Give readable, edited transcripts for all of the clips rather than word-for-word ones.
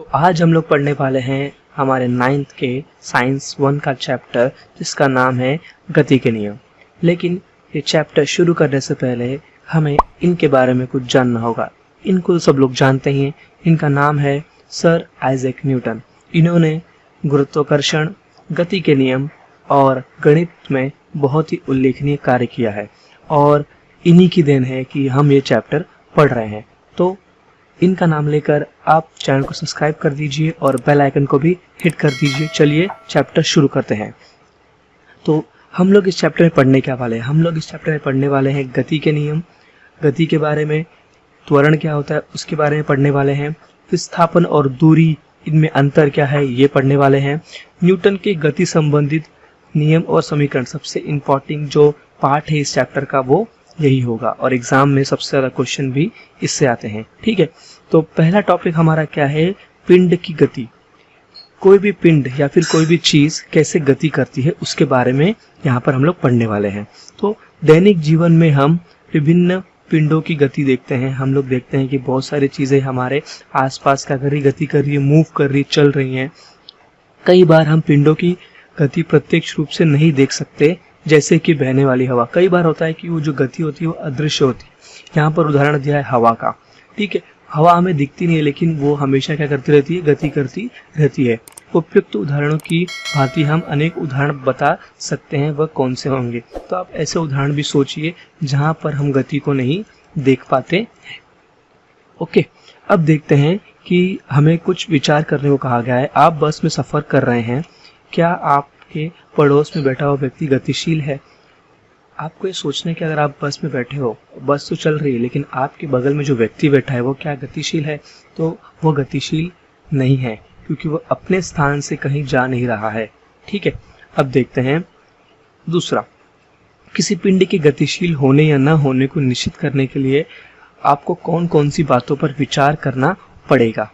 आज हम लोग पढ़ने वाले हैं हमारे 9th के साइंस 1 का चैप्टर जिसका नाम है गति के नियम। लेकिन ये चैप्टर शुरू करने से पहले हमें इनके बारे में कुछ जानना होगा। इनको सब लोग जानते ही हैं। इनका नाम है सर आइजैक न्यूटन। इन्होंने गुरुत्वाकर्षण, गति के नियम और गणित में बहुत ही उल्लेखनीय कार्य किया है और इन्हीं की देन है कि हम ये चैप्टर पढ़ रहे हैं। तो इनका नाम लेकर आप चैनल को सब्सक्राइब कर दीजिए और बेल आइकन को भी हिट कर दीजिए। चलिए चैप्टर शुरू करते हैं। तो हम लोग इस चैप्टर में पढ़ने क्या वाले हैं? हम लोग इस चैप्टर में पढ़ने वाले हैं गति के नियम, गति के बारे में, त्वरण क्या होता है उसके बारे में पढ़ने वाले हैं, विस्थापन और दूरी इनमें अंतर क्या है ये पढ़ने वाले हैं, न्यूटन के गति संबंधित नियम और समीकरण। सबसे इम्पोर्टेंट जो पार्ट है इस चैप्टर का वो यही होगा और एग्जाम में सबसे ज्यादा क्वेश्चन भी इससे आते हैं। ठीक है, तो पहला टॉपिक हमारा क्या है? पिंड की गति। कोई भी पिंड या फिर कोई भी चीज कैसे गति करती है उसके बारे में यहाँ पर हम लोग पढ़ने वाले हैं। तो दैनिक जीवन में हम विभिन्न पिंडों की गति देखते हैं। हम लोग देखते हैं कि बहुत सारी चीजें हमारे आसपास क्या कर रही, गति कर रही है, मूव कर रही, चल रही हैं। कई बार हम पिंडों की गति प्रत्यक्ष रूप से नहीं देख सकते, जैसे कि बहने वाली हवा। कई बार होता है कि वो जो गति होती है वो अदृश्य होती है। यहाँ पर उदाहरण दिया है हवा का। ठीक है, हवा हमें दिखती नहीं है लेकिन वो हमेशा क्या करती रहती है? गति करती रहती है। उपयुक्त उदाहरणों की भांति हम अनेक उदाहरण बता सकते हैं, वह कौन से होंगे? तो आप ऐसे उदाहरण भी सोचिए जहां पर हम गति को नहीं देख पाते हैं। ओके, अब देखते हैं कि हमें कुछ विचार करने को कहा गया है। आप बस में सफर कर रहे हैं, क्या आपके पड़ोस में बैठा हुआ व्यक्ति गतिशील है? आपको ये सोचना है कि अगर आप बस में बैठे हो, बस तो चल रही है लेकिन आपके बगल में जो व्यक्ति बैठा है वो क्या गतिशील है? तो वो गतिशील नहीं है क्योंकि वो अपने स्थान से कहीं जा नहीं रहा है। ठीक है, अब देखते हैं दूसरा। किसी पिंड के गतिशील होने या न होने को निश्चित करने के लिए आपको कौन कौन सी बातों पर विचार करना पड़ेगा?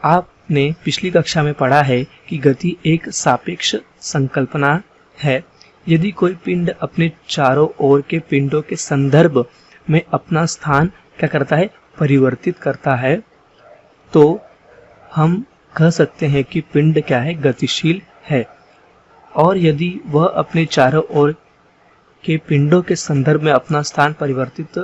आपने पिछली कक्षा में पढ़ा है कि गति एक सापेक्ष संकल्पना है। यदि कोई पिंड अपने चारों ओर के पिंडों के संदर्भ में अपना स्थान क्या करता है? परिवर्तित करता है, तो हम कह सकते हैं कि पिंड क्या है? गतिशील है। और यदि वह अपने चारों ओर के पिंडों के संदर्भ में अपना स्थान परिवर्तित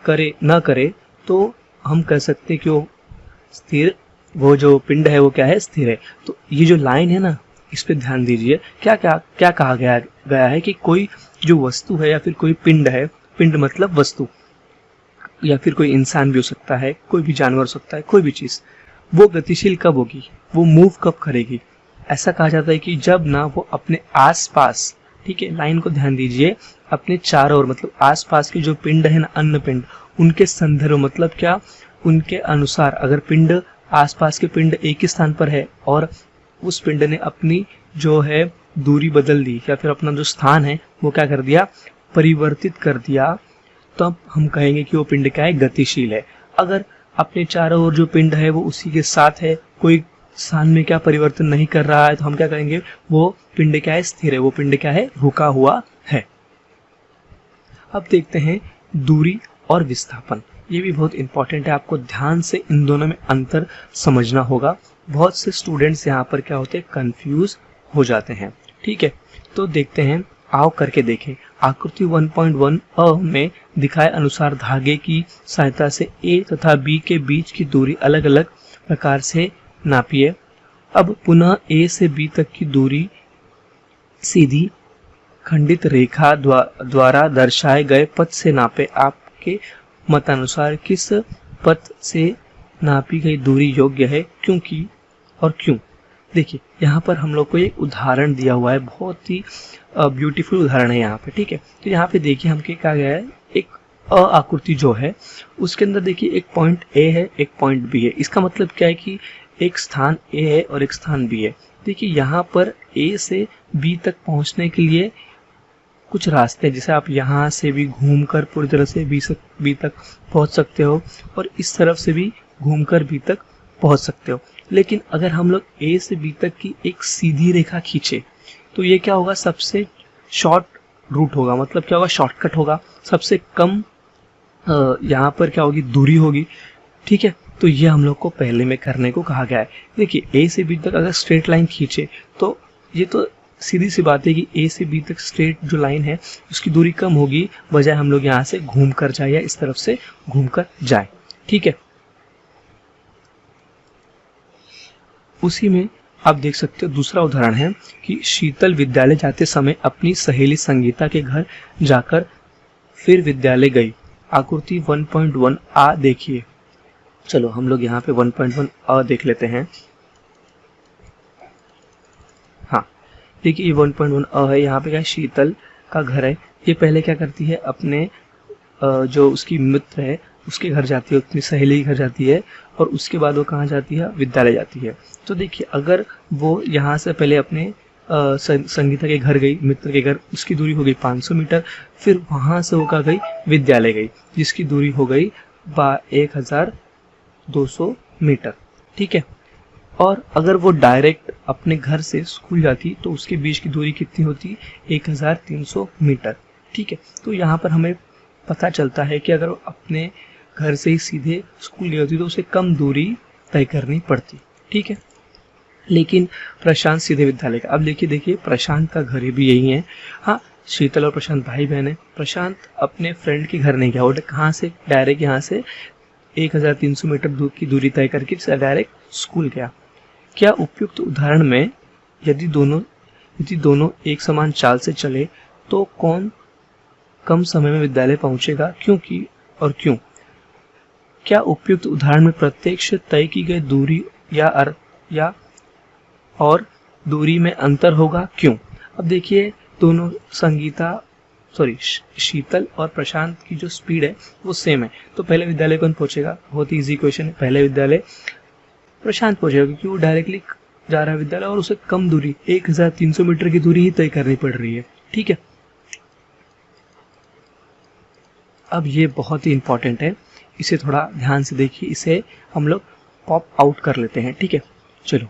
न करे तो हम कह सकते हैं कि वो जो पिंड है वो क्या है? स्थिर है। तो ये जो लाइन है ना, इस पे ध्यान दीजिए। क्या कहा गया है कि कोई जो वस्तु है या फिर कोई पिंड है, पिंड मतलब वस्तु, या फिर कोई इंसान भी हो सकता है, कोई भी जानवर हो सकता है, कोई भी चीज, वो गतिशील कब होगी? वो मूव कब करेगी? ऐसा कहा जाता है कि जब ना वो अपने आसपास, ठीक है, लाइन को ध्यान दीजिए, अपने चारों ओर मतलब आसपास के जो पिंड है ना, अन्य पिंड, उनके संदर्भ मतलब क्या? उनके अनुसार। अगर पिंड, आसपास के पिंड एक ही स्थान पर है और उस पिंड ने अपनी जो है दूरी बदल दी या फिर अपना जो स्थान है वो क्या कर दिया? परिवर्तित कर दिया, तो अब हम कहेंगे कि वो पिंड क्या है? गतिशील है। अगर अपने चारों ओर जो पिंड है वो उसी के साथ है, कोई स्थान में क्या परिवर्तन नहीं कर रहा है, तो हम क्या कहेंगे? वो पिंड क्या है? स्थिर है। वो पिंड क्या है? रुका हुआ है। अब देखते हैं दूरी और विस्थापन। ये भी बहुत इंपॉर्टेंट है, आपको ध्यान से इन दोनों में अंतर समझना होगा। बहुत से स्टूडेंट्स यहाँ पर क्या होते हैं? कंफ्यूज हो जाते हैं। ठीक है, तो देखते हैं, आओ करके देखें। आकृति 1.1 अ में दिखाए अनुसार धागे की सहायता से ए तथा बी के बीच की दूरी अलग अलग प्रकार से नापिए। अब पुनः ए से बी तक की दूरी सीधी खंडित रेखा द्वारा दर्शाए गए पथ से नापे। आपके मतानुसार किस पथ से नापी गई दूरी योग्य है, क्योंकि और क्यों? देखिए, यहाँ पर हम लोग को एक उदाहरण दिया हुआ है, बहुत ही ब्यूटीफुल उदाहरण है यहाँ पे। ठीक है, तो यहाँ पे देखिए हम क्या कहा गया है, एक आकृति जो है उसके अंदर देखिए एक पॉइंट ए है, एक पॉइंट बी है। इसका मतलब क्या है कि एक स्थान ए है और एक स्थान बी है। देखिए यहाँ पर ए से बी तक पहुंचने के लिए कुछ रास्ते हैं, जैसे आप यहाँ से भी घूमकर पूरी तरह से बी तक पहुंच सकते हो और इस तरफ से भी घूमकर बी तक पहुंच सकते हो। लेकिन अगर हम लोग ए से बी तक की एक सीधी रेखा खींचे तो ये क्या होगा? सबसे शॉर्ट रूट होगा, मतलब क्या होगा? शॉर्टकट होगा, सबसे कम यहाँ पर क्या होगी? दूरी होगी। ठीक है, तो ये हम लोग को पहले में करने को कहा गया है। देखिए ए से बी तक अगर स्ट्रेट लाइन खींचे तो ये तो सीधी सी बात है कि ए से बी तक स्ट्रेट जो लाइन है उसकी दूरी कम होगी, बजाय हम लोग यहाँ से घूम कर जाए या इस तरफ से घूम कर जाए। ठीक है, उसी में आप देख सकते हो दूसरा उदाहरण है कि शीतल विद्यालय जाते समय अपनी सहेली संगीता के घर जाकर फिर विद्यालय गई। आकृति 1.1 आ देखिए। चलो हम लोग यहाँ पे 1.1 अ देख लेते हैं। हाँ देखिए ये 1.1 अ है। यहाँ पे क्या शीतल का घर है। ये पहले क्या करती है, अपने जो उसकी मित्र है उसके घर जाती है, अपनी सहेली के घर जाती है, और उसके बाद वो कहाँ जाती है, विद्यालय जाती है। तो देखिए अगर वो यहाँ से पहले अपने संगीता के घर गई, मित्र के घर, उसकी दूरी हो गई 500 मीटर, फिर वहाँ से वो कहाँ गई, विद्यालय गई, जिसकी दूरी हो गई 1200 मीटर। ठीक है, और अगर वो डायरेक्ट अपने घर से स्कूल जाती तो उसके बीच की दूरी कितनी होती, 1300 मीटर। ठीक है, तो यहाँ पर हमें पता चलता है कि अगर वो अपने घर से ही सीधे स्कूल गई होती तो उसे कम दूरी तय करनी पड़ती। ठीक है, लेकिन प्रशांत सीधे विद्यालय का। अब देखिए प्रशांत का घर भी यही है। हाँ, शीतल और प्रशांत भाई बहन है। प्रशांत अपने फ्रेंड के घर नहीं गया, वो कहाँ से, डायरेक्ट यहाँ से 1300 मीटर दूर की दूरी तय करके डायरेक्ट स्कूल गया। क्या उपयुक्त उदाहरण में यदि दोनों एक समान चाल से चले तो कौन कम समय में विद्यालय पहुंचेगा, क्योंकि और क्यों? क्या उपयुक्त उदाहरण में प्रत्यक्ष तय की गई दूरी या और दूरी में अंतर होगा, क्यों? अब देखिए दोनों शीतल और प्रशांत की जो स्पीड है वो सेम है, तो पहले विद्यालय कौन पहुंचेगा? बहुत ही इजी क्वेश्चन है, पहले विद्यालय प्रशांत पहुंचेगा, क्योंकि वो डायरेक्टली जा रहा है विद्यालय और उसे कम दूरी 1300 मीटर की दूरी ही तय करनी पड़ रही है। ठीक है, अब ये बहुत ही इंपॉर्टेंट है, इसे थोड़ा ध्यान से देखिए, इसे हम लोग पॉप आउट कर लेते हैं। ठीक है, चलो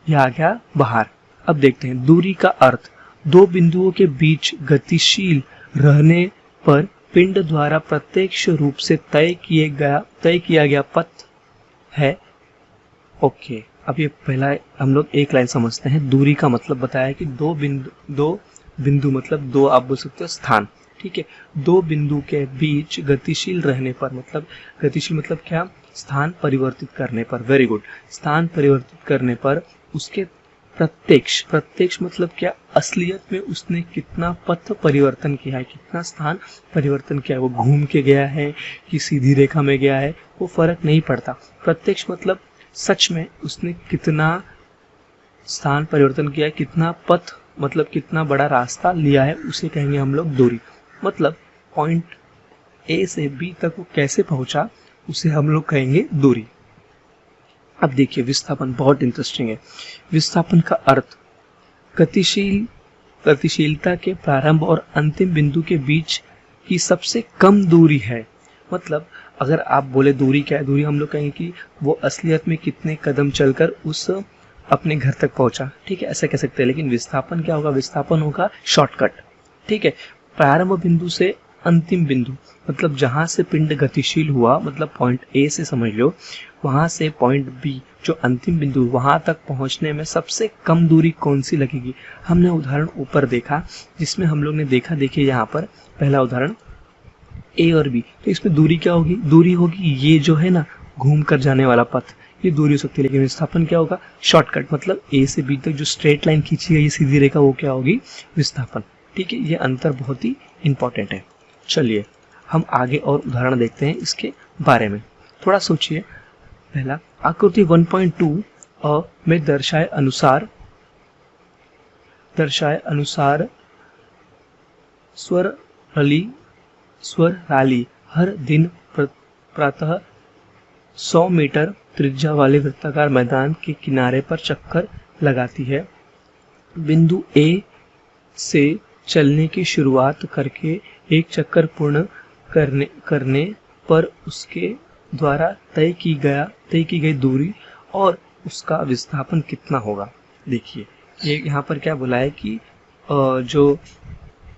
ये आ गया बाहर। अब देखते हैं दूरी का अर्थ। दो बिंदुओं के बीच गतिशील रहने पर पिंड द्वारा प्रत्यक्ष रूप से तय किया गया पथ है। ओके, अब ये पहला हम लोग एक लाइन समझते हैं। दूरी का मतलब बताया कि दो बिंदु मतलब दो, आप बोल सकते हो स्थान। ठीक है, दो बिंदु के बीच गतिशील रहने पर, मतलब गतिशील मतलब क्या, स्थान परिवर्तित करने पर। वेरी गुड, स्थान परिवर्तित करने पर उसके प्रत्यक्ष मतलब क्या, असलियत में उसने कितना पथ परिवर्तन किया है, कितना स्थान परिवर्तन किया है, वो घूम के गया है कि सीधी रेखा में गया है, वो फर्क नहीं पड़ता। प्रत्यक्ष मतलब सच में उसने कितना स्थान परिवर्तन किया है, कितना पथ मतलब कितना बड़ा रास्ता लिया है, उसे कहेंगे हम लोग दूरी। मतलब पॉइंट ए से बी तक वो कैसे पहुंचा, उसे हम लोग कहेंगे दूरी। अब देखिए विस्थापन बहुत इंटरेस्टिंग है। विस्थापन का अर्थ गतिशीलता के प्रारंभ और अंतिम बिंदु के बीच की सबसे कम दूरी है। मतलब अगर आप बोले दूरी क्या है, दूरी हम लोग कहेंगे कि वो असलियत में कितने कदम चलकर उस अपने घर तक पहुंचा। ठीक है, ऐसा कह सकते हैं। लेकिन विस्थापन क्या होगा, विस्थापन होगा शॉर्टकट। ठीक है, प्रारंभ बिंदु से अंतिम बिंदु मतलब जहां से पिंड गतिशील हुआ, मतलब पॉइंट ए से समझ लो, वहां से पॉइंट बी जो अंतिम बिंदु, वहां तक पहुंचने में सबसे कम दूरी कौन सी लगेगी। हमने उदाहरण ऊपर देखा जिसमें हम लोग ने देखा, देखिए यहाँ पर पहला उदाहरण ए और बी, तो इसमें दूरी क्या होगी, दूरी होगी ये जो है ना घूम कर जाने वाला पथ, ये दूरी हो सकती है। लेकिन विस्थापन क्या होगा, शॉर्टकट, मतलब ए से बी तक जो स्ट्रेट लाइन खींची गई सीधी रेखा, वो क्या होगी, विस्थापन। ठीक है, ये अंतर बहुत ही इंपॉर्टेंट है। चलिए हम आगे और उदाहरण देखते हैं इसके बारे में। थोड़ा सोचिए। पहला, आकृति 1.2 में दर्शाए अनुसार स्वर राली हर दिन प्रातः 100 मीटर त्रिज्या वाले वृत्ताकार मैदान के किनारे पर चक्कर लगाती है। बिंदु ए से चलने की शुरुआत करके एक चक्कर पूर्ण करने पर उसके द्वारा तय की गई दूरी और उसका विस्थापन कितना होगा। देखिए ये यहाँ पर क्या बोला है कि जो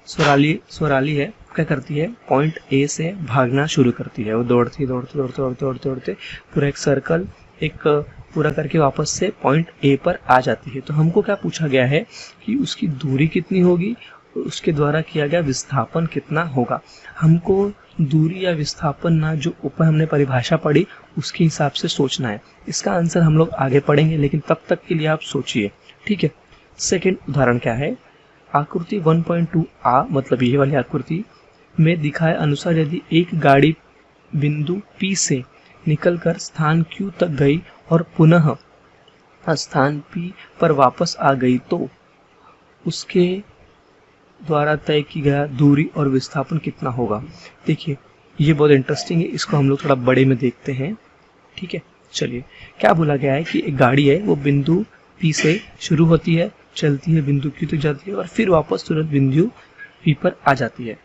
स्वराली है, क्या करती है, पॉइंट ए से भागना शुरू करती है। वो दौड़ती दौड़ते दौड़ते दौड़ते दौड़ते दौड़ते पूरा एक सर्कल एक पूरा करके वापस से पॉइंट ए पर आ जाती है। तो हमको क्या पूछा गया है कि उसकी दूरी कितनी होगी और उसके द्वारा किया गया विस्थापन कितना होगा। हमको दूरी या विस्थापन ना जो ऊपर हमने परिभाषा पढ़ी उसके हिसाब से सोचना है। इसका आंसर हम लोग आगे पढ़ेंगे, लेकिन तब तक के लिए आप सोचिए, ठीक है। सेकेंड उदाहरण क्या है, आकृति 1.2a मतलब ये वाली आकृति में दिखाए अनुसार यदि एक गाड़ी बिंदु P से निकलकर स्थान Q तक गई और पुनः स्थान P पर वापस आ गई तो उसके द्वारा तय की गया दूरी और विस्थापन कितना होगा। देखिए ये बहुत इंटरेस्टिंग है, इसको हम लोग थोड़ा बड़े में देखते हैं, ठीक है। चलिए, क्या बोला गया है कि एक गाड़ी है वो बिंदु P से शुरू होती है, चलती है, बिंदु Q तक जाती है और फिर वापस तुरंत बिंदु P पर आ जाती है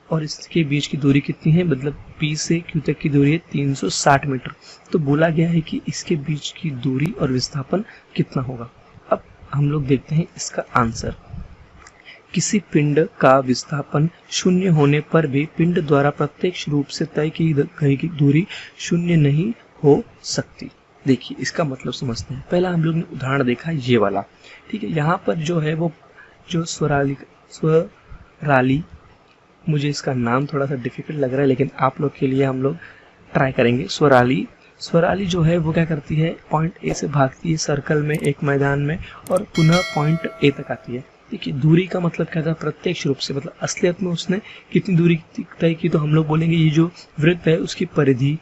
और इसके बीच की दूरी कितनी है, मतलब P से Q तक की दूरी है 360 मीटर। तो बोला गया है कि इसके बीच की दूरी और विस्थापन कितना होगा। अब हम लोग देखते हैं इसका आंसर। किसी पिंड का विस्थापन शून्य होने पर भी पिंड द्वारा प्रत्यक्ष रूप से तय की गई दूरी शून्य नहीं हो सकती। देखिए इसका मतलब समझते हैं। पहला हम लोग ने उदाहरण देखा ये वाला, ठीक है। यहाँ पर जो है वो जो स्वराली, मुझे इसका नाम थोड़ा सा डिफिकल्ट लग रहा है लेकिन आप लोग के लिए हम लोग ट्राई करेंगे। स्वराली जो है वो क्या करती है, पॉइंट ए से भागती है सर्कल में एक मैदान में और पुनः पॉइंट ए तक आती है। देखिए दूरी का मतलब क्या था, प्रत्यक्ष रूप से, मतलब असलियत में उसने कितनी दूरी तय की तो हम लोग बोलेंगे ये जो वृत्त है उसकी परिधि,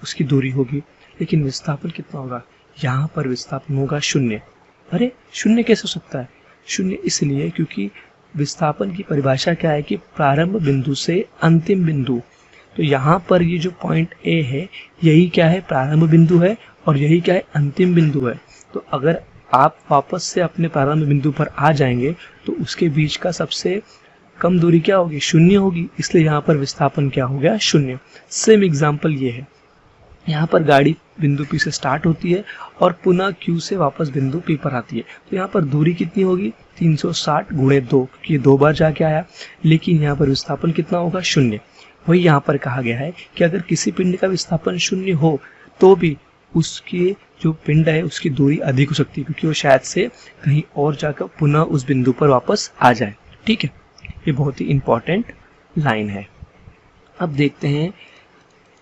उसकी दूरी होगी। लेकिन विस्थापन कितना होगा, यहाँ पर विस्थापन होगा शून्य। अरे शून्य कैसे हो सकता है, शून्य इसलिए क्योंकि विस्थापन की परिभाषा क्या है कि प्रारंभ बिंदु से अंतिम बिंदु। तो यहाँ पर ये जो पॉइंट ए है यही क्या है, प्रारंभ बिंदु है और यही क्या है, अंतिम बिंदु है। तो अगर आप वापस से अपने प्रारंभ बिंदु पर आ जाएंगे तो उसके बीच का सबसे कम दूरी क्या होगी, शून्य होगी। इसलिए यहाँ पर विस्थापन क्या हो गया, शून्य। सेम एग्जाम्पल ये है, यहाँ पर गाड़ी बिंदु P से स्टार्ट होती है और पुनः Q से वापस बिंदु P पर आती है। तो यहाँ पर दूरी कितनी होगी, 360 गुणे 2, क्योंकि ये 2 बार जाके आया। लेकिन यहाँ पर विस्थापन कितना होगा, शून्य। वही यहाँ पर कहा गया है कि अगर किसी पिंड का विस्थापन शून्य हो तो भी उसकी जो पिंड है उसकी दूरी अधिक हो सकती है, क्योंकि वो शायद से कहीं और जाकर पुनः उस बिंदु पर वापस आ जाए, ठीक है। ये बहुत ही इंपॉर्टेंट लाइन है। अब देखते हैं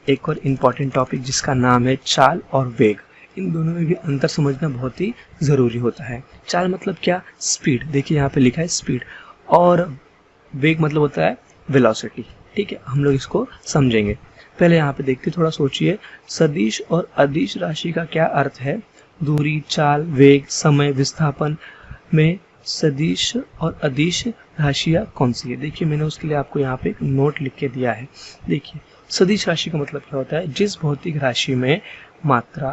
एक और इम्पॉर्टेंट टॉपिक जिसका नाम है चाल और वेग। इन दोनों में भी अंतर समझना बहुत ही ज़रूरी होता है। चाल मतलब क्या, स्पीड। देखिए यहाँ पे लिखा है स्पीड, और वेग मतलब होता है वेलोसिटी, ठीक है। हम लोग इसको समझेंगे। पहले यहाँ पे देखते, थोड़ा सोचिए, सदिश और अदिश राशि का क्या अर्थ है। दूरी, चाल, वेग, समय, विस्थापन में सदिश और अदिश राशियाँ कौन सी है। देखिए मैंने उसके लिए आपको यहाँ पे एक नोट लिख के दिया है। देखिए सदिश राशि का मतलब क्या होता है, जिस भौतिक राशि में मात्रा,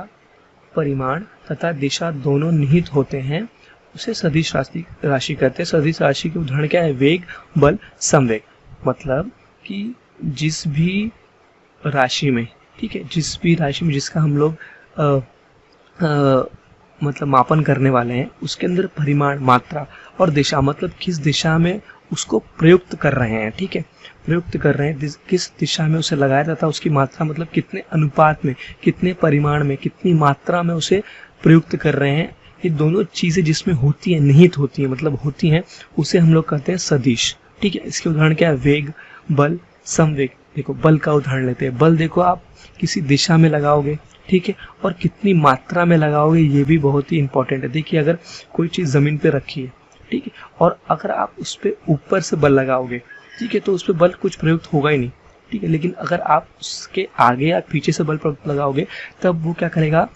परिमाण तथा दिशा दोनों निहित होते हैं उसे सदिश राशि कहते हैं। सदिश राशि के उदाहरण क्या है, वेग, बल, संवेग। मतलब कि जिस भी राशि में, ठीक है, जिस भी राशि में जिसका हम लोग मतलब मापन करने वाले हैं उसके अंदर परिमाण, मात्रा और दिशा, मतलब किस दिशा में उसको प्रयुक्त कर रहे हैं, ठीक है, प्रयुक्त कर रहे हैं, किस दिशा में उसे लगाया जाता है, उसकी मात्रा मतलब कितने अनुपात में, कितने परिमाण में, कितनी मात्रा में उसे प्रयुक्त कर रहे हैं। ये दोनों चीज़ें जिसमें होती हैं, निहित होती हैं, मतलब होती हैं, उसे हम लोग कहते हैं सदिश, ठीक है। इसके उदाहरण क्या है, वेग, बल, संवेग। देखो बल का उदाहरण लेते हैं। बल देखो आप किसी दिशा में लगाओगे, ठीक है, और कितनी मात्रा में लगाओगे ये भी बहुत ही इंपॉर्टेंट है। देखिए अगर कोई चीज़ ज़मीन पे रखी है, ठीक है, और अगर आप उस पर ऊपर से बल लगाओगे, ठीक है, तो उस पर बल कुछ प्रयुक्त होगा ही नहीं, ठीक है। लेकिन अगर आप उसके आगे या पीछे से बल प्रयुक्त लगाओगे तब वो क्या करेगा,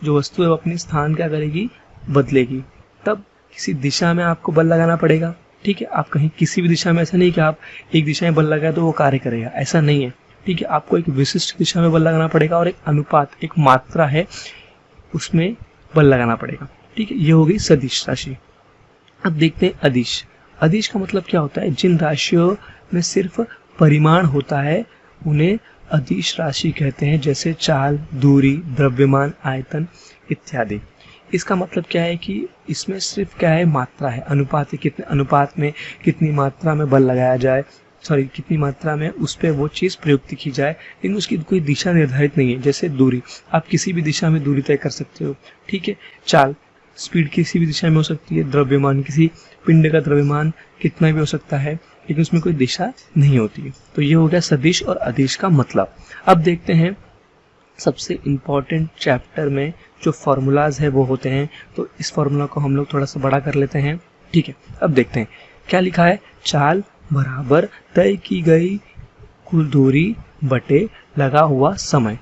जो वस्तु है वो अपनी स्थान क्या करेगी, बदलेगी। तब किसी दिशा में आपको बल लगाना पड़ेगा, ठीक है। आप कहीं किसी भी दिशा में, ऐसा नहीं कि आप एक दिशा में बल लगाए तो वो कार्य करेगा, ऐसा नहीं है, ठीक है। आपको एक विशिष्ट दिशा में बल लगाना पड़ेगा और एक अनुपात, एक मात्रा है उसमें बल लगाना पड़ेगा, ठीक है। ये हो गई सदिश राशि। अब देखते हैं अदिश। अदिश का मतलब क्या होता है, जिन राशियों में सिर्फ परिमाण होता है उन्हें अदिश राशि कहते हैं, जैसे चाल, दूरी, द्रव्यमान, आयतन इत्यादि। इसका मतलब क्या है कि इसमें सिर्फ क्या है, मात्रा है, अनुपात है, कितने अनुपात में कितनी मात्रा में बल लगाया जाए, सॉरी कितनी मात्रा में उस पर वो चीज़ प्रयुक्त की जाए, लेकिन उसकी कोई दिशा निर्धारित नहीं है। जैसे दूरी, आप किसी भी दिशा में दूरी तय कर सकते हो, ठीक है। चाल, स्पीड किसी भी दिशा में हो सकती है। द्रव्यमान, किसी पिंड का द्रव्यमान कितना भी हो सकता है, लेकिन उसमें कोई दिशा नहीं होती है। तो ये हो गया सदिश और अदिश का मतलब। अब देखते हैं सबसे इम्पॉर्टेंट चैप्टर में जो फॉर्मूलाज है वो होते हैं, तो इस फॉर्मूला को हम लोग थोड़ा सा बड़ा कर लेते हैं, ठीक है। अब देखते हैं क्या लिखा है। चाल बराबर तय की गई कुल दूरी बटे लगा हुआ समय।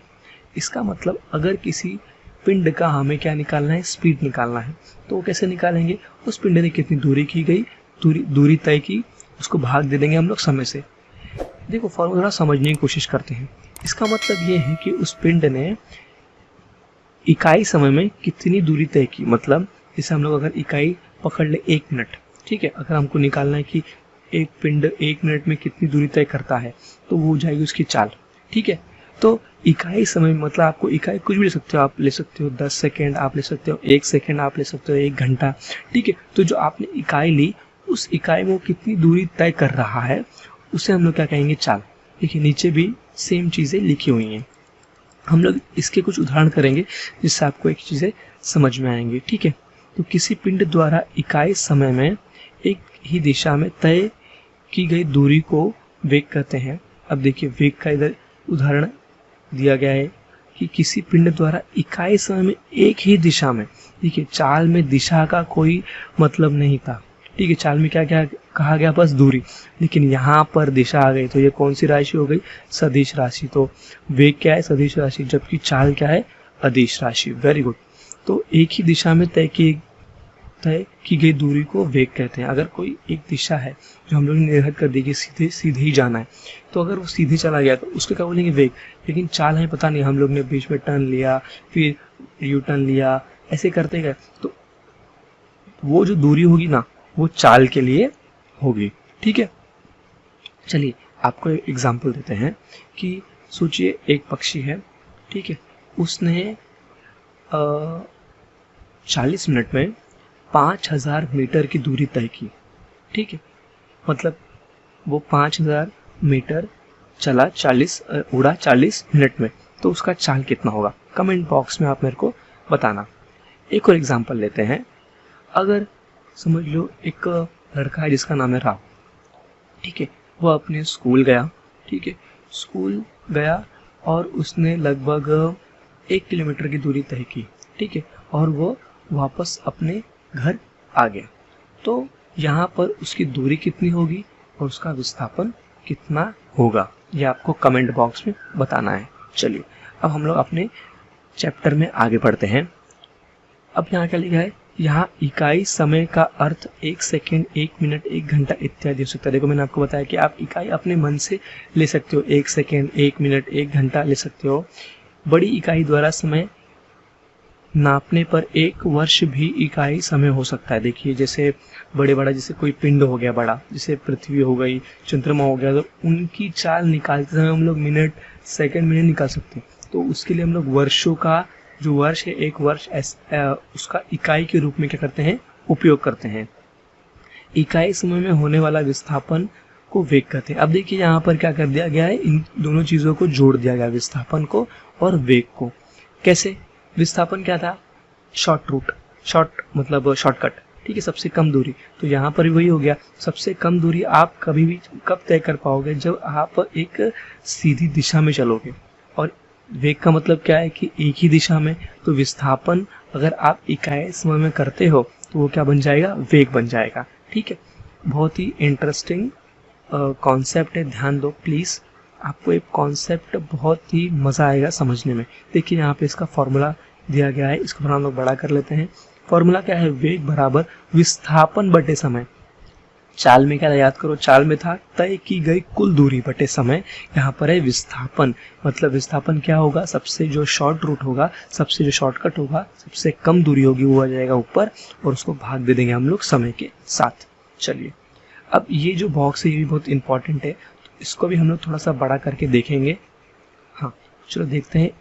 इसका मतलब अगर किसी पिंड का हमें क्या निकालना है, स्पीड निकालना है, तो वो कैसे निकालेंगे, उस पिंड ने कितनी दूरी की गई, दूरी तय की, उसको भाग दे देंगे हम लोग समय से। देखो फॉर्मूला समझने की कोशिश करते हैं। इसका मतलब ये है कि उस पिंड ने इकाई समय में कितनी दूरी तय की। मतलब जैसे हम लोग अगर इकाई पकड़ ले 1 मिनट, ठीक है, अगर हमको निकालना है कि एक पिंड 1 मिनट में कितनी दूरी तय करता है, तो वो हो जाएगी उसकी चाल, ठीक है। तो इकाई समय मतलब आपको इकाई कुछ भी ले सकते हो, आप ले सकते हो 10 सेकेंड, आप ले सकते हो 1 सेकेंड, आप ले सकते हो 1 घंटा, ठीक है। तो जो आपने इकाई ली, उस इकाई में वो कितनी दूरी तय कर रहा है, उसे हम लोग क्या कहेंगे, चाल। देखिए नीचे भी सेम चीज़ें लिखी हुई हैं। हम लोग इसके कुछ उदाहरण करेंगे जिससे आपको एक चीज़ें समझ में आएंगी, ठीक है। तो किसी पिंड द्वारा इकाई समय में एक ही दिशा में तय की गई दूरी को वेग कहते हैं। अब देखिए वेग का इधर उदाहरण दिया गया है कि किसी पिंड द्वारा इकाई समय में एक ही दिशा में, देखिए चाल में दिशा का कोई मतलब नहीं था, ठीक है। चाल में क्या क्या कहा गया, बस दूरी, लेकिन यहाँ पर दिशा आ गई, तो ये कौन सी राशि हो गई, सदिश राशि। तो वेग क्या है, सदिश राशि, जबकि चाल क्या है, अदिश राशि। Very good. तो एक ही दिशा में तय की गई दूरी को वेग कहते हैं। अगर कोई एक दिशा है जो हम लोग ने निर्धारित कर दी कि सीधे ही जाना है, तो अगर वो सीधे चला गया तो उसको क्या बोलेंगे, वेग। लेकिन चाल है पता नहीं, हम लोग ने बीच में टर्न लिया, फिर यू टर्न लिया, ऐसे करते गए, तो वो जो दूरी होगी ना, वो चाल के लिए होगी, ठीक है। चलिए आपको एक एग्जाम्पल देते हैं कि सोचिए एक पक्षी है, ठीक है, उसने 40 मिनट में 5000 मीटर की दूरी तय की, ठीक है। मतलब वो 5000 मीटर चला, उड़ा 40 मिनट में, तो उसका चाल कितना होगा, कमेंट बॉक्स में आप मेरे को बताना। एक और एग्जाम्पल लेते हैं। अगर समझ लो एक लड़का है जिसका नाम है राव, ठीक है, वो अपने स्कूल गया, ठीक है, स्कूल गया और उसने लगभग 1 किलोमीटर की दूरी तय की, ठीक है, और वो वापस अपने घर आ गया। तो यहाँ पर उसकी दूरी कितनी होगी और उसका विस्थापन कितना होगा, ये आपको कमेंट बॉक्स में बताना है। चलिए अब हम लोग अपने चैप्टर में आगे बढ़ते हैं। अब यहाँ क्या लिखा है, यहाँ इकाई समय का अर्थ 1 सेकेंड, 1 मिनट, 1 घंटा इत्यादि हो सकता है। देखो मैंने आपको बताया कि आप इकाई अपने मन से ले सकते हो, 1 सेकेंड, 1 मिनट, 1 घंटा ले सकते हो। बड़ी इकाई द्वारा समय नापने पर 1 वर्ष भी इकाई समय हो सकता है। देखिए जैसे बड़ा जैसे कोई पिंड हो गया बड़ा, जैसे पृथ्वी हो गई, चंद्रमा हो गया, तो उनकी चाल निकालते समय हम लोग मिनट, सेकेंड, मिनट निकाल सकते हैं। तो उसके लिए हम लोग वर्षों का जो वर्ष है, 1 वर्ष उसका इकाई के रूप में क्या करते हैं, उपयोग करते हैं। इकाई समय में होने वाला विस्थापन को वेग कहते हैं। अब देखिए यहाँ पर क्या कर दिया गया है, इन दोनों चीज़ों को जोड़ दिया गया, विस्थापन को और वेग को। कैसे, विस्थापन क्या था, शॉर्ट रूट, शॉर्ट मतलब शॉर्टकट, ठीक है, सबसे कम दूरी। तो यहाँ पर भी वही हो गया, सबसे कम दूरी आप कभी भी कब तय कर पाओगे, जब आप एक सीधी दिशा में चलोगे। और वेग का मतलब क्या है कि एक ही दिशा में, तो विस्थापन अगर आप इकाई समय में करते हो तो वो क्या बन जाएगा, वेग बन जाएगा, ठीक है। बहुत ही इंटरेस्टिंग कॉन्सेप्ट है, ध्यान दो प्लीज़, आपको एक कॉन्सेप्ट बहुत ही मज़ा आएगा समझने में। देखिए यहाँ पे इसका फॉर्मूला दिया गया है, इसको हम लोग बड़ा कर लेते हैं। फॉर्मूला क्या है, वेग बराबर विस्थापन बटे समय। चाल में क्या याद करो, चाल में था तय की गई कुल दूरी बटे समय, यहाँ पर है विस्थापन। मतलब विस्थापन क्या होगा, सबसे जो शॉर्ट रूट होगा, सबसे जो शॉर्टकट होगा, सबसे कम दूरी होगी वो आ जाएगा ऊपर, और उसको भाग दे देंगे हम लोग समय के साथ। चलिए अब ये जो बॉक्स है ये भी बहुत इंपॉर्टेंट है, तो इसको भी हम लोग थोड़ा सा बड़ा करके देखेंगे। हाँ चलो देखते हैं,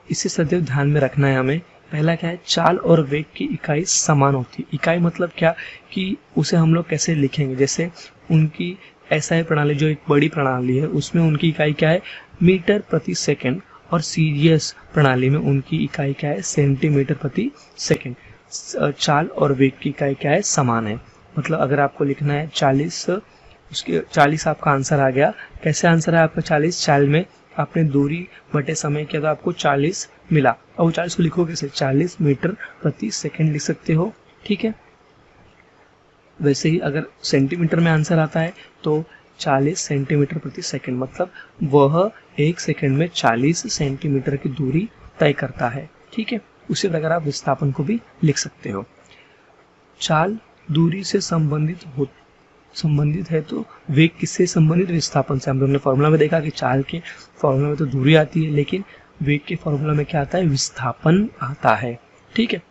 इसे सदैव ध्यान में रखना है हमें। पहला क्या है, चाल और वेग की इकाई समान होती है। इकाई मतलब क्या कि उसे हम लोग कैसे लिखेंगे, जैसे उनकी एसआई प्रणाली जो एक बड़ी प्रणाली है उसमें उनकी इकाई क्या है, मीटर प्रति सेकंड, और सीजीएस प्रणाली में उनकी इकाई क्या है, सेंटीमीटर प्रति सेकंड। चाल और वेग की इकाई क्या है, समान है। मतलब अगर आपको लिखना है 40, उसके 40 आपका आंसर आ गया। कैसे आंसर है आपका 40? चाल में आपने दूरी बटे समय किया तो आपको 40 मिला, और वो 40 को लिखोगे कैसे, 40 मीटर प्रति सेकंड लिख सकते हो। ठीक है, वैसे ही अगर सेंटीमीटर में आंसर आता है तो 40 सेंटीमीटर प्रति सेकंड, मतलब वह 1 सेकंड में 40 सेंटीमीटर की दूरी तय करता है। ठीक है, उसी प्रकार आप विस्थापन को भी लिख सकते हो। चाल दूरी से संबंधित है तो वेग किससे संबंधित, विस्थापन से। हम लोगों ने फॉर्मूला में देखा कि चाल के फॉर्मूला में तो दूरी आती है, लेकिन वेग के फॉर्मूला में क्या आता है, विस्थापन आता है। ठीक है,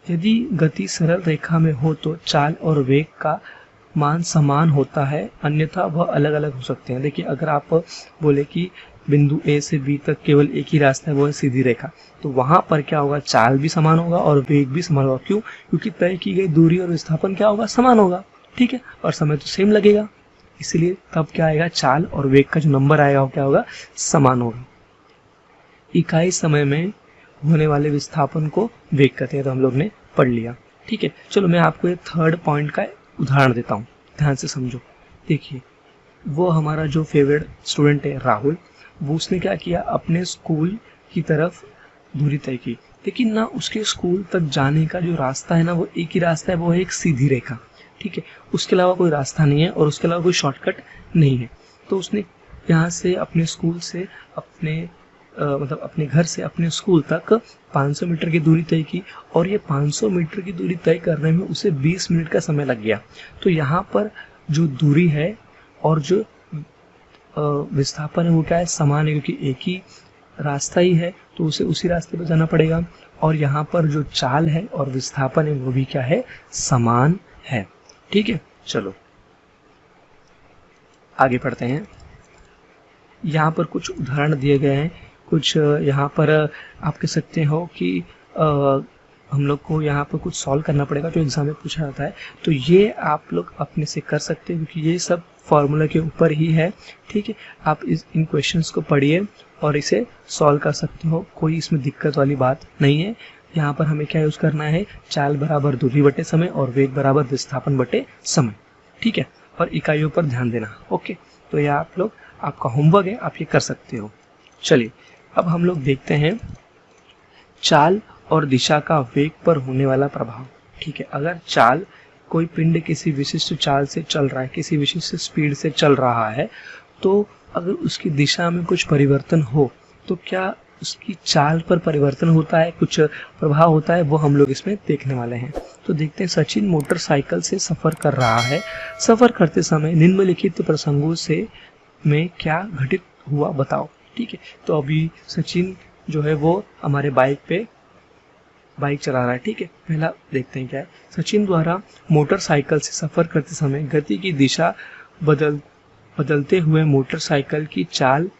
यदि गति सरल रेखा में हो तो चाल और वेग का मान समान होता है, अन्यथा वह अलग अलग हो सकते हैं। देखिए, अगर आप बोले कि बिंदु ए से बी तक केवल एक ही रास्ता है, वो है सीधी रेखा, तो वहां पर क्या होगा, चाल भी समान होगा और वेग भी समान होगा। क्यों? क्योंकि तय की गई दूरी और विस्थापन क्या होगा, समान होगा। ठीक है, और समय तो सेम लगेगा, इसलिए तब क्या आएगा, चाल और वेग का जो नंबर आएगा वो क्या होगा, समान होगा। इकाई समय में होने वाले विस्थापन को वेग कहते हैं, तो हम लोग ने पढ़ लिया। ठीक है, चलो मैं आपको ये थर्ड पॉइंट का उदाहरण देता हूँ, ध्यान से समझो। देखिए, वो हमारा जो फेवरेट स्टूडेंट है राहुल, वो उसने क्या किया, अपने स्कूल की तरफ दूरी तय की, लेकिन ना उसके स्कूल तक जाने का जो रास्ता है ना, वो एक ही रास्ता है, वो है एक सीधी रेखा। ठीक है, उसके अलावा कोई रास्ता नहीं है और उसके अलावा कोई शॉर्टकट नहीं है। तो उसने यहाँ से अपने स्कूल से मतलब अपने घर से अपने स्कूल तक 500 मीटर की दूरी तय की, और ये 500 मीटर की दूरी तय करने में उसे 20 मिनट का समय लग गया। तो यहाँ पर जो दूरी है और जो विस्थापन है वो क्या है, समान है, क्योंकि एक ही रास्ता ही है, तो उसे उसी रास्ते पर जाना पड़ेगा। और यहाँ पर जो चाल है और विस्थापन है वो भी क्या है, समान है। ठीक है, चलो आगे पढ़ते हैं। यहाँ पर कुछ उदाहरण दिए गए हैं, कुछ यहाँ पर आप कह सकते हो कि हम लोग को यहाँ पर कुछ सॉल्व करना पड़ेगा जो एग्जाम में पूछा जाता है। तो ये आप लोग अपने से कर सकते हैं, क्योंकि ये सब फॉर्मूला के ऊपर ही है। ठीक है, आप इन क्वेश्चंस को पढ़िए और इसे सॉल्व कर सकते हो, कोई इसमें दिक्कत वाली बात नहीं है। यहाँ पर हमें क्या यूज करना है, चाल बराबर दूरी बटे समय और वेग बराबर विस्थापन बटे समय। ठीक है, और इकाइयों पर ध्यान देना। ओके, तो यह आप लोग, आपका होमवर्क है, आप ये कर सकते हो। चलिए अब हम लोग देखते हैं चाल और दिशा का वेग पर होने वाला प्रभाव। ठीक है, अगर चाल, कोई पिंड किसी विशिष्ट चाल से चल रहा है, किसी विशिष्ट स्पीड से चल रहा है, तो अगर उसकी दिशा में कुछ परिवर्तन हो तो क्या उसकी चाल पर परिवर्तन होता है, कुछ प्रभाव होता है, वो हम लोग इसमें देखने वाले हैं। तो देखते हैं, सचिन मोटरसाइकिल से सफर कर रहा है। सफर करते समय निम्नलिखित प्रसंगों से में क्या घटित हुआ बताओ। ठीक है, तो अभी सचिन जो है वो हमारे बाइक चला रहा है। ठीक है, पहला देखते हैं क्या है। सचिन द्वारा मोटरसाइकिल से सफर करते समय गति की दिशा बदलते हुए मोटरसाइकिल की चाल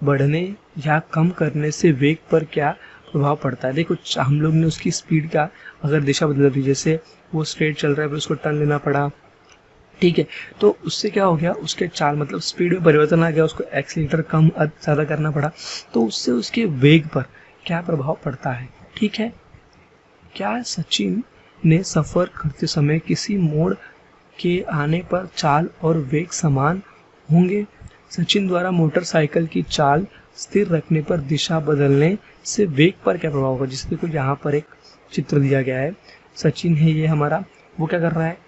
बढ़ने या कम करने से वेग पर क्या प्रभाव पड़ता है। देखो, हम लोग ने उसकी स्पीड का अगर दिशा बदल दी, जैसे वो स्ट्रेट चल रहा है फिर उसको टर्न लेना पड़ा, ठीक है, तो उससे क्या हो गया, उसके चाल मतलब स्पीड में परिवर्तन आ गया, उसको एक्सीलरेटर कम ज़्यादा करना पड़ा, तो उससे उसके वेग पर क्या प्रभाव पड़ता है। ठीक है, क्या सचिन ने सफर करते समय किसी मोड़ के आने पर चाल और वेग समान होंगे। सचिन द्वारा मोटरसाइकिल की चाल स्थिर रखने पर दिशा बदलने से वेग पर क्या प्रभाव होगा। जिससे देखो यहाँ पर एक चित्र दिया गया है, सचिन है ये हमारा, वो क्या कर रहा है,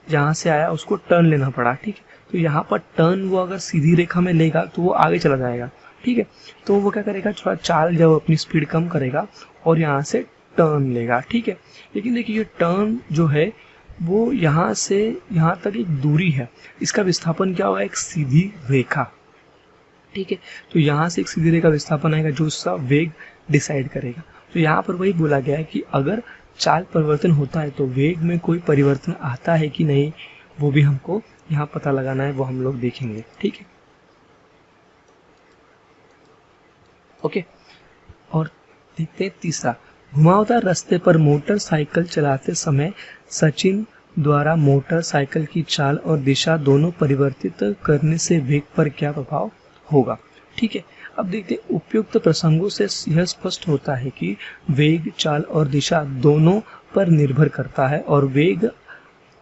यहाँ से आया, उसको टर्न लेना पड़ा। ठीक है, तो यहाँ पर टर्न वो अगर सीधी रेखा में लेगा तो वो आगे चला जाएगा। ठीक है, तो वो क्या करेगा, थोड़ा चाल जब अपनी स्पीड कम करेगा और यहाँ से टर्न लेगा। ठीक है, लेकिन देखिए ये टर्न जो है वो यहाँ से यहाँ तक एक दूरी है, इसका विस्थापन क्या होगा, एक सीधी रेखा। ठीक है, तो यहाँ से एक सीधी रेखा विस्थापन आएगा जो उसका वेग डिसाइड करेगा। तो यहाँ पर वही बोला गया है कि अगर चाल परिवर्तन होता है तो वेग में कोई परिवर्तन आता है कि नहीं, वो भी हमको यहाँ पता लगाना है, वो हम लोग देखेंगे। ठीक है, ओके, और देखते हैं तीसरा, घुमावदार रास्ते पर मोटरसाइकिल चलाते समय सचिन द्वारा मोटरसाइकिल की चाल और दिशा दोनों परिवर्तित करने से वेग पर क्या प्रभाव होगा। ठीक है, अब देखते हैं उपयुक्त प्रसंगों से यह स्पष्ट होता है कि वेग, चाल और दिशा दोनों पर निर्भर करता है और वेग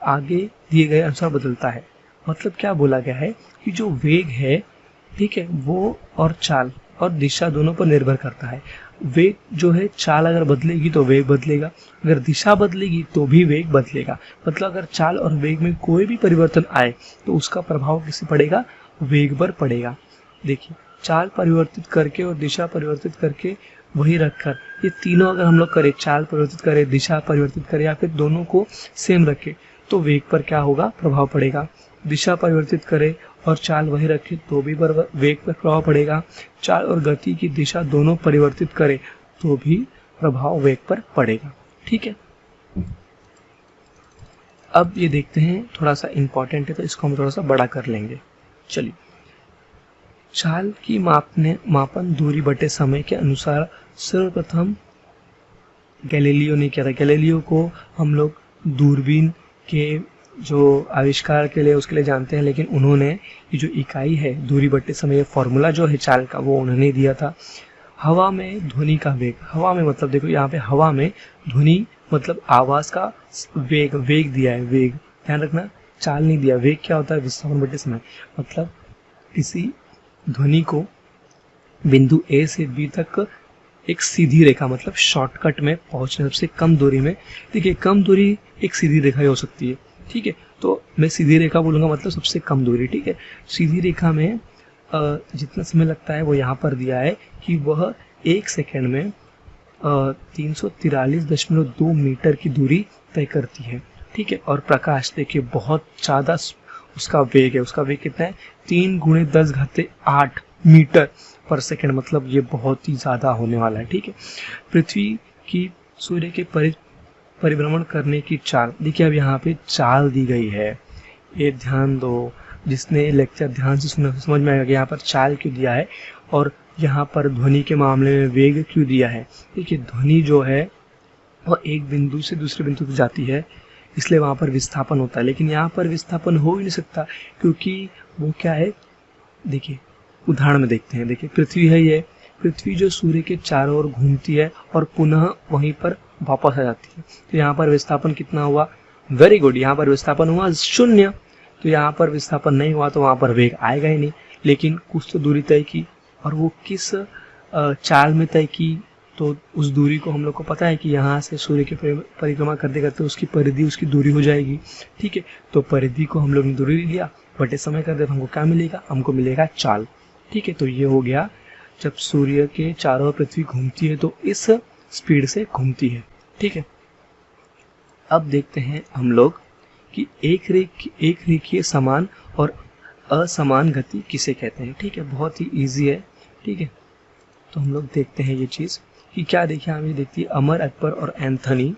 आगे दिए गए अनुसार बदलता है। मतलब क्या बोला गया है कि जो वेग है, ठीक है, वो और चाल और दिशा दोनों पर निर्भर करता है। वेग जो है, चाल अगर बदलेगी तो वेग बदलेगा, अगर दिशा बदलेगी तो भी वेग बदलेगा। मतलब अगर चाल और वेग में कोई भी परिवर्तन आए तो उसका प्रभाव किस पड़ेगा, वेग पर पड़ेगा। देखिए, चाल परिवर्तित करके और दिशा परिवर्तित करके वही रखकर, ये तीनों अगर हम लोग करें, चाल परिवर्तित करें, दिशा परिवर्तित करें या फिर दोनों को सेम रखें, तो वेग पर क्या होगा, प्रभाव पड़ेगा। दिशा परिवर्तित करें और चाल वही रखें तो भी वेग पर प्रभाव पड़ेगा। चाल और गति की दिशा दोनों परिवर्तित करें तो भी प्रभाव वेग पर पड़ेगा। ठीक है, अब ये देखते हैं, थोड़ा सा इंपॉर्टेंट है तो इसको हम थोड़ा सा बड़ा कर लेंगे। चलिए, चाल की मापन दूरी बटे समय के अनुसार सर्वप्रथम गैलीलियो ने किया था। गैलीलियो को हम लोग दूरबीन के जो आविष्कार के लिए उसके लिए जानते हैं, लेकिन उन्होंने ये जो इकाई है दूरी बट्टे समय, फॉर्मूला जो है चाल का, वो उन्होंने दिया था। हवा में ध्वनि का वेग, हवा में मतलब देखो यहाँ पे हवा में ध्वनि मतलब आवाज का वेग, वेग दिया है, वेग ध्यान रखना, चाल नहीं दिया। वेग क्या होता है, विस्थापन बट्टे समय। मतलब किसी ध्वनि को बिंदु ए से बी तक एक सीधी रेखा, मतलब शॉर्टकट में पहुंचने, सबसे कम दूरी में। देखिए, कम दूरी एक सीधी रेखा ही हो सकती है। ठीक है, तो मैं सीधी रेखा बोलूंगा मतलब सबसे कम दूरी। ठीक है, सीधी रेखा में जितना समय लगता है वो यहाँ पर दिया है कि वह 1 सेकेंड में 343.2 मीटर की दूरी तय करती है। ठीक है, और प्रकाश देखिए बहुत ज़्यादा उसका वेग है, उसका वेग कितना है, 3 × 10⁸ मीटर पर सेकेंड, मतलब ये बहुत ही ज़्यादा होने वाला है। ठीक है, पृथ्वी की सूर्य के परिभ्रमण करने की चाल, देखिए अब यहाँ पे चाल दी गई है, ये ध्यान दो, जिसने लेक्चर ध्यान से सुना समझ में आएगा कि यहाँ पर चाल क्यों दिया है और यहाँ पर ध्वनि के मामले में वेग क्यों दिया है। देखिए, ध्वनि जो है वो एक बिंदु से दूसरे बिंदु तक जाती है, इसलिए वहाँ पर विस्थापन होता है, लेकिन यहाँ पर विस्थापन हो ही नहीं सकता क्योंकि वो क्या है। देखिए, उदाहरण में देखते हैं। देखिए, पृथ्वी है, ये पृथ्वी जो सूर्य के चारों ओर घूमती है और पुनः वहीं पर वापस आ जाती है, तो यहाँ पर विस्थापन कितना हुआ, वेरी गुड, यहाँ पर विस्थापन हुआ 0। तो यहाँ पर विस्थापन नहीं हुआ तो वहाँ पर वेग आएगा ही नहीं, लेकिन कुछ तो दूरी तय की, और वो किस चाल में तय की, तो उस दूरी को हम लोग को पता है कि यहाँ से सूर्य की परिक्रमा करते करते उसकी परिधि, उसकी दूरी हो जाएगी। ठीक है, तो परिधि को हम लोग ने दूरी लिया, बटे समय कर दे, हमको क्या मिलेगा, हमको मिलेगा चाल। ठीक है, तो ये हो गया, जब सूर्य के चारों ओर पृथ्वी घूमती है तो इस स्पीड से घूमती है। ठीक है, अब देखते हैं हम लोग कि एक रेखीय समान और असमान गति किसे कहते हैं। ठीक है, बहुत ही इजी है। ठीक है, तो हम लोग देखते हैं ये चीज कि क्या। देखिए, हम ये देखती है, अमर, अकबर और एंथनी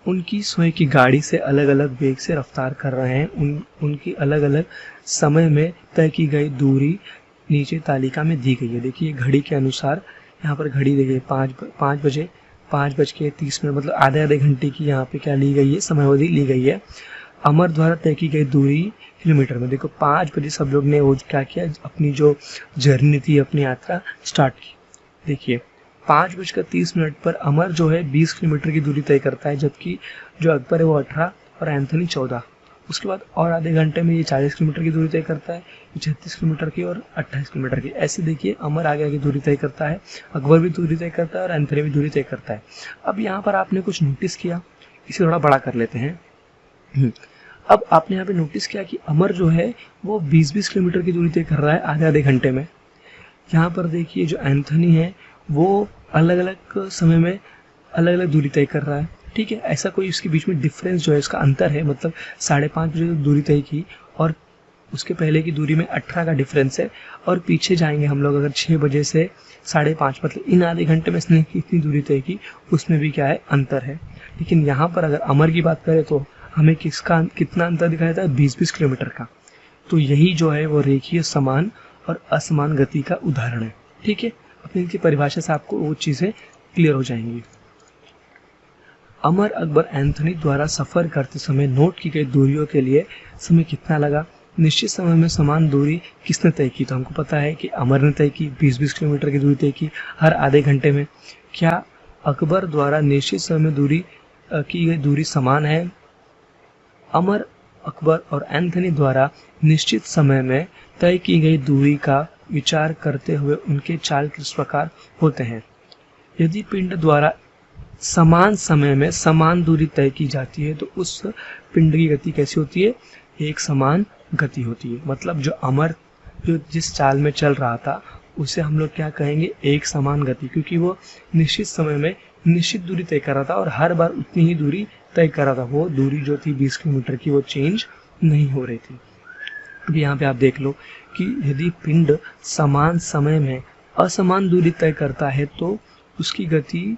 उनकी स्वयं की गाड़ी से अलग अलग वेग से रफ्तार कर रहे हैं। उनकी अलग अलग समय में तय की गई दूरी नीचे तालिका में दी गई है। देखिए, घड़ी के अनुसार यहाँ पर घड़ी दी गई 5:30, मतलब आधे घंटे की यहाँ पे क्या ली गई है, समयावधि ली गई है। अमर द्वारा तय की गई दूरी किलोमीटर में। देखो, 5 बजे सब लोग ने वो क्या किया, अपनी जो जर्नी थी, अपनी यात्रा स्टार्ट की। देखिए, 5:30 पर अमर जो है 20 किलोमीटर की दूरी तय करता है, जबकि जो अकबर है वो 18 और एंथनी 14। उसके बाद और आधे घंटे में ये 40 किलोमीटर की दूरी तय करता है, 36 किलोमीटर की और 28 किलोमीटर की। ऐसे देखिए, अमर आगे आगे दूरी तय करता है, अकबर भी दूरी तय करता है और एंथनी भी दूरी तय करता है। अब यहाँ पर आपने कुछ नोटिस किया, इसे थोड़ा बड़ा कर लेते हैं। अब आपने यहाँ पे नोटिस किया कि अमर जो है वो 20-20 किलोमीटर की दूरी तय कर रहा है आधे आधे घंटे में। यहाँ पर देखिए, जो एंथनी है वो अलग अलग समय में अलग अलग दूरी तय कर रहा है। ठीक है, ऐसा कोई इसके बीच में डिफरेंस जो है, इसका अंतर है, मतलब 5:30 बजे दूरी तय की और उसके पहले की दूरी में 18 का डिफरेंस है। और पीछे जाएंगे हम लोग अगर 6 बजे से 5:30, मतलब इन आधे घंटे में इसने कितनी दूरी तय की, उसमें भी क्या है, अंतर है। लेकिन यहाँ पर अगर अमर की बात करें तो हमें कितना अंतर दिखाया था, 20-20 किलोमीटर का। तो यही जो है वो रेखीय समान और असमान गति का उदाहरण है। ठीक है, अपनी इनकी परिभाषा से आपको वो चीज़ें क्लियर हो जाएंगी। अमर अकबर एंथोनी द्वारा सफ़र करते समय नोट की गई दूरियों के लिए समय कितना लगा? निश्चित समय में समान दूरी किसने तय की? तो हमको पता है कि अमर ने तय की, 20-20 किलोमीटर की दूरी तय की हर आधे घंटे में। क्या अकबर द्वारा निश्चित समय में दूरी की गई दूरी समान है? अमर अकबर और एंथोनी द्वारा निश्चित समय में तय की गई दूरी का विचार करते हुए उनके चाल किस प्रकार होते हैं? यदि पिंड द्वारा समान समय में समान दूरी तय की जाती है तो उस पिंड की गति कैसी होती है? एक समान गति होती है। मतलब जो जिस चाल में चल रहा था उसे हम लोग क्या कहेंगे? एक समान गति, क्योंकि वो निश्चित समय में निश्चित दूरी तय कर रहा था और हर बार उतनी ही दूरी तय कर रहा था। वो दूरी जो थी 20 किलोमीटर की, वो चेंज नहीं हो रही थी। अभी यहाँ पे आप देख लो कि यदि पिंड समान समय में असमान दूरी तय करता है तो उसकी गति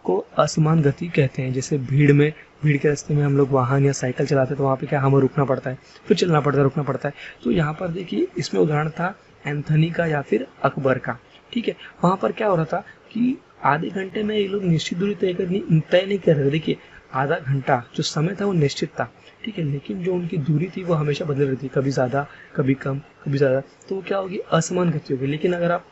को असमान गति कहते हैं। जैसे भीड़ के रास्ते में हम लोग वाहन या साइकिल चलाते हैं तो वहाँ पे क्या हमें रुकना पड़ता है, फिर चलना पड़ता है, रुकना पड़ता है। तो यहाँ पर देखिए इसमें उदाहरण था एंथोनी का या फिर अकबर का। ठीक है, वहाँ पर क्या हो रहा था कि आधे घंटे में ये लोग निश्चित दूरी तय नहीं कर रहे। देखिए आधा घंटा जो समय था वो निश्चित था, ठीक है, लेकिन जो उनकी दूरी थी वो हमेशा बदल रही थी, कभी ज़्यादा कभी कम कभी ज़्यादा। तो वो क्या होगी? असमान गति होगी। लेकिन अगर आप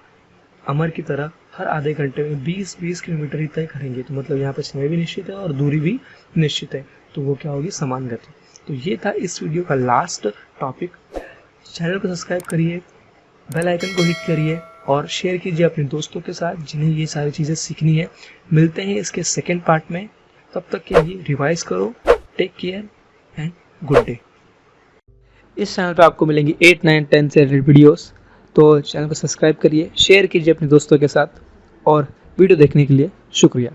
अमर की तरह हर आधे घंटे में 20-20 किलोमीटर ही तय करेंगे तो मतलब यहाँ पे समय भी निश्चित है और दूरी भी निश्चित है, तो वो क्या होगी? समान गति। तो ये था इस वीडियो का लास्ट टॉपिक। चैनल को सब्सक्राइब करिए, बेल आइकन को हिट करिए और शेयर कीजिए अपने दोस्तों के साथ जिन्हें ये सारी चीज़ें सीखनी है। मिलते हैं इसके सेकेंड पार्ट में, तब तक के लिए रिवाइज करो। Take care and good day. इस चैनल पर आपको मिलेंगी 8, 9, 10 से रिलेटेड वीडियोस, तो चैनल को सब्सक्राइब करिए, शेयर कीजिए अपने दोस्तों के साथ और वीडियो देखने के लिए शुक्रिया।